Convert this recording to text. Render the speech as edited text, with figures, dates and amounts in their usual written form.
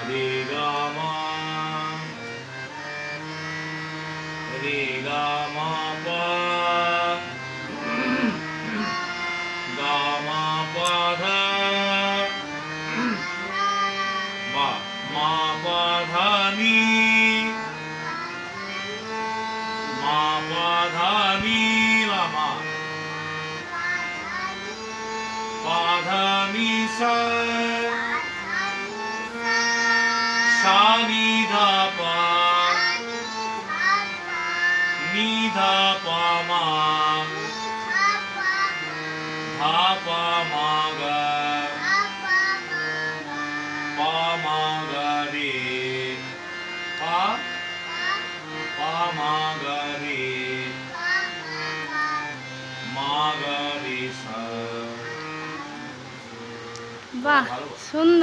রে গা মা রে গা মা পা গা মা পা ধা মা পা ধা নি মা পা ধা নি মা পা ধা নি সা সা নি ধা পা নি ধা পা মা ধা পা মা গা পা মা গা রে পা পা মা গা রে মা গা রে সা। বাহ, সুন্দর।